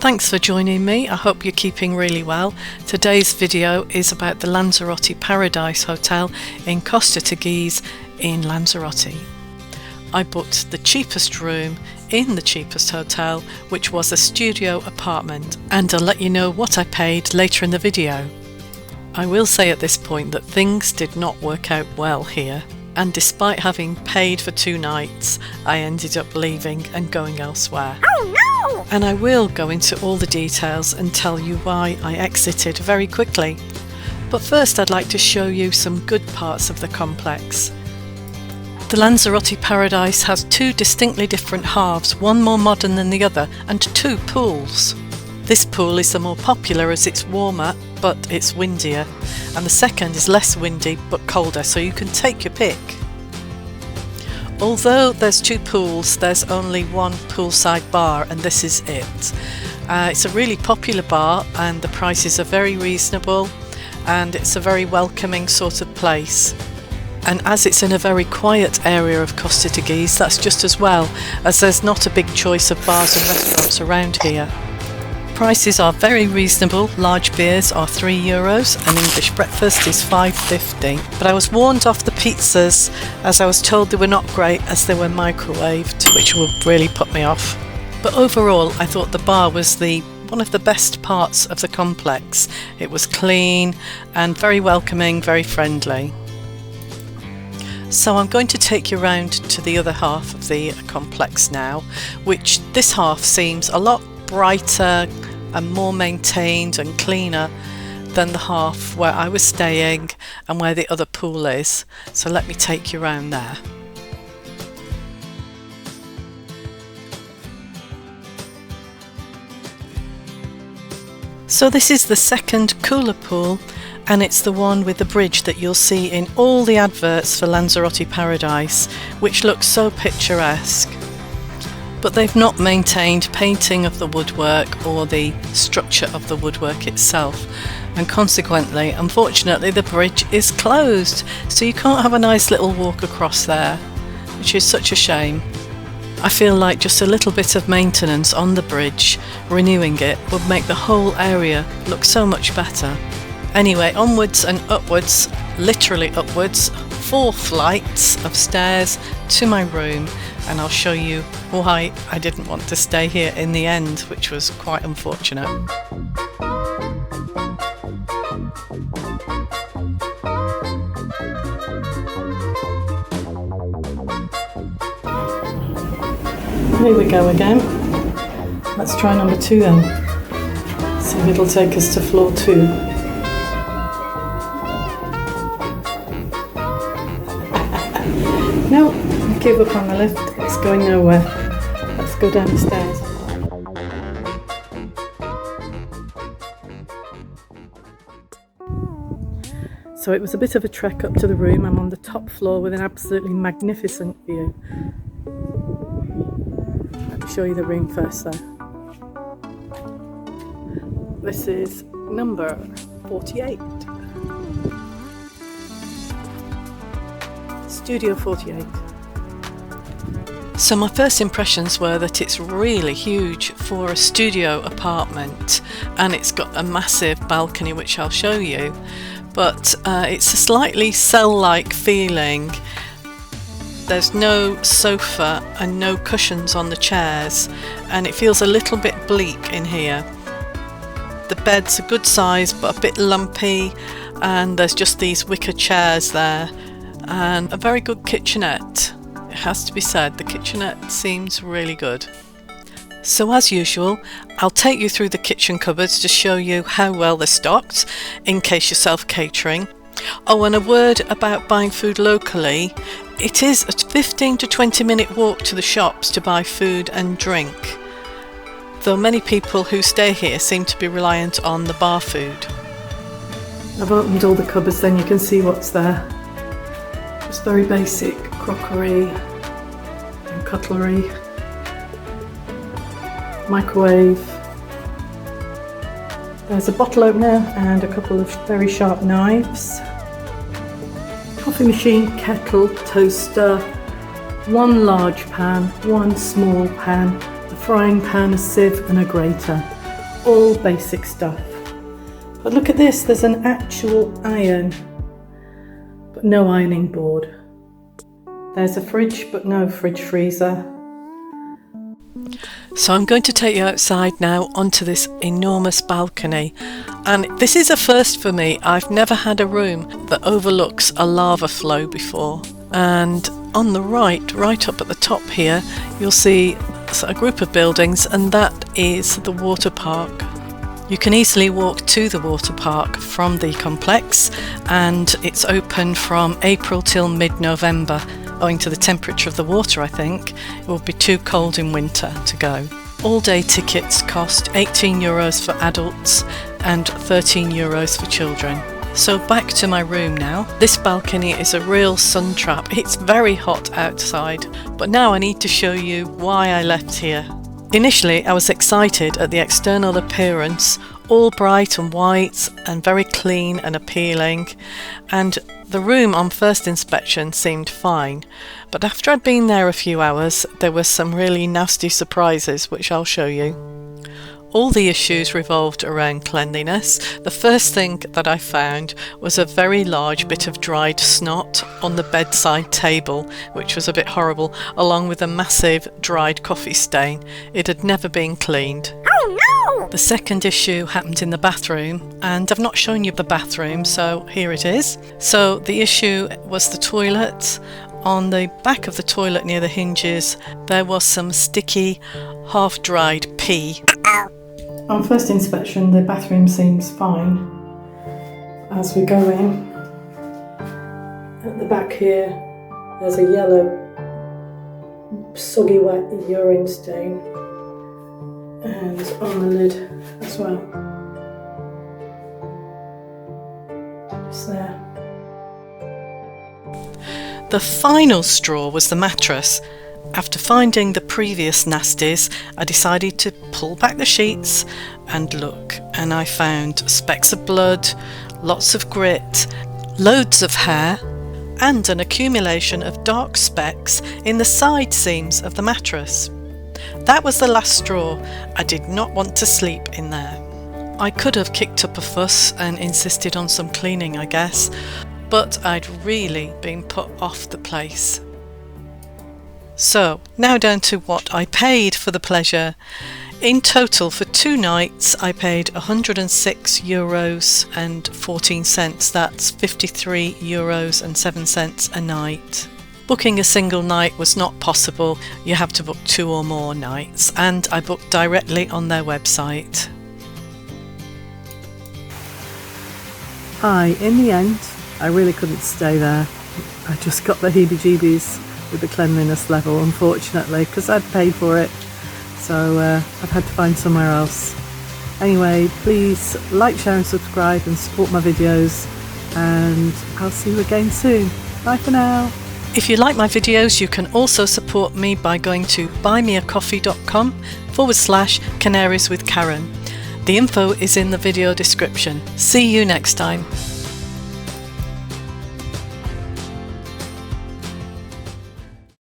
Thanks for joining me. I hope you're keeping really well. Today's video is about the Lanzarote Paradise Hotel in Costa Teguise in Lanzarote. I booked the cheapest room in the cheapest hotel, which was a studio apartment, and I'll let you know what I paid later in the video. I will say at this point that things did not work out well here, and despite having paid for 2 nights, I ended up leaving and going elsewhere. Oh no! And I will go into all the details and tell you why I exited very quickly. But first I'd like to show you some good parts of the complex. The Lanzarote Paradise has 2 distinctly different halves, one more modern than the other, and 2 pools. This pool is the more popular as it's warmer, but it's windier, and the second is less windy but colder, so you can take your pick. Although there's 2 pools, there's only one poolside bar, and this is it. It's a really popular bar and the prices are very reasonable, and it's a very welcoming sort of place. And as it's in a very quiet area of Costa Teguise, that's just as well, as there's not a big choice of bars and restaurants around here. Prices are very reasonable. Large beers are €3, an English breakfast is $5.50. But I was warned off the pizzas as I was told they were not great as they were microwaved, which would really put me off. But overall I thought the bar was one of the best parts of the complex. It was clean and very welcoming, very friendly. So I'm going to take you around to the other half of the complex now, which this half seems a lot brighter and more maintained and cleaner than the half where I was staying and where the other pool is. So let me take you around there. So this is the second cooler pool, and it's the one with the bridge that you'll see in all the adverts for Lanzarote Paradise, which looks so picturesque. But they've not maintained painting of the woodwork or the structure of the woodwork itself, and consequently, unfortunately, the bridge is closed, so you can't have a nice little walk across there, which is such a shame. I feel like just a little bit of maintenance on the bridge, renewing it, would make the whole area look so much better. Anyway, onwards and upwards, literally upwards, 4 flights of stairs to my room, and I'll show you why I didn't want to stay here in the end, which was quite unfortunate. Here we go again. Let's try number 2 then. See if it'll take us to floor 2. No, I gave up on the lift. It's going nowhere. Let's go down the stairs. So it was a bit of a trek up to the room. I'm on the top floor with an absolutely magnificent view. Let me show you the room first though. This is number 48. Studio 48. So my first impressions were that it's really huge for a studio apartment, and it's got a massive balcony which I'll show you, but it's a slightly cell-like feeling. There's no sofa and no cushions on the chairs, and it feels a little bit bleak in here. The bed's a good size but a bit lumpy, and there's just these wicker chairs there, and a very good kitchenette. It has to be said, the kitchenette seems really good. So as usual, I'll take you through the kitchen cupboards to show you how well they're stocked in case you're self-catering. Oh, and a word about buying food locally. It is a 15 to 20 minute walk to the shops to buy food and drink, though many people who stay here seem to be reliant on the bar food. I've opened all the cupboards, then you can see what's there. Just very basic crockery and cutlery, microwave. There's a bottle opener and a couple of very sharp knives. Coffee machine, kettle, toaster, 1 large pan, 1 small pan, a frying pan, a sieve and a grater. all basic stuff. But look at this, there's an actual iron, but no ironing board. There's a fridge, but no fridge freezer. So I'm going to take you outside now onto this enormous balcony, and this is a first for me. I've never had a room that overlooks a lava flow before. And on the right up at the top here, you'll see a group of buildings, and that is the water park. You can easily walk to the water park from the complex, and it's open from April till mid-November. Owing to the temperature of the water, I think it will be too cold in winter to go. All-day tickets cost €18 for adults and €13 for children. So back to my room now. This balcony is a real sun trap. It's very hot outside, but now I need to show you why I left here. Initially, I was excited at the external appearance, all bright and white and very clean and appealing, and the room on first inspection seemed fine, but after I'd been there a few hours, there were some really nasty surprises which I'll show you. All the issues revolved around cleanliness. The first thing that I found was a very large bit of dried snot on the bedside table, which was a bit horrible, along with a massive dried coffee stain. It had never been cleaned. Oh no! The second issue happened in the bathroom, and I've not shown you the bathroom, so here it is. So the issue was the toilet. On the back of the toilet near the hinges, there was some sticky, half-dried pee. On first inspection, the bathroom seems fine. As we go in, at the back here, there's a yellow, soggy wet urine stain, and on the lid as well. Just there. The final straw was the mattress. After finding the previous nasties, I decided to pull back the sheets and look, and I found specks of blood, lots of grit, loads of hair, and an accumulation of dark specks in the side seams of the mattress. That was the last straw. I did not want to sleep in there. I could have kicked up a fuss and insisted on some cleaning, I guess, but I'd really been put off the place. So, now down to what I paid for the pleasure. In total, for 2 nights, I paid €106.14. That's €53.07 a night. Booking a single night was not possible. You have to book 2 or more nights, and I booked directly on their website. Hi, in the end, I really couldn't stay there. I just got the heebie-jeebies with the cleanliness level, unfortunately, because I'd paid for it, so I've had to find somewhere else. Anyway, please like, share and subscribe and support my videos, and I'll see you again soon. Bye for now. If you like my videos, you can also support me by going to buymeacoffee.com/Canaries with Karen. The info is in the video description. See you next time.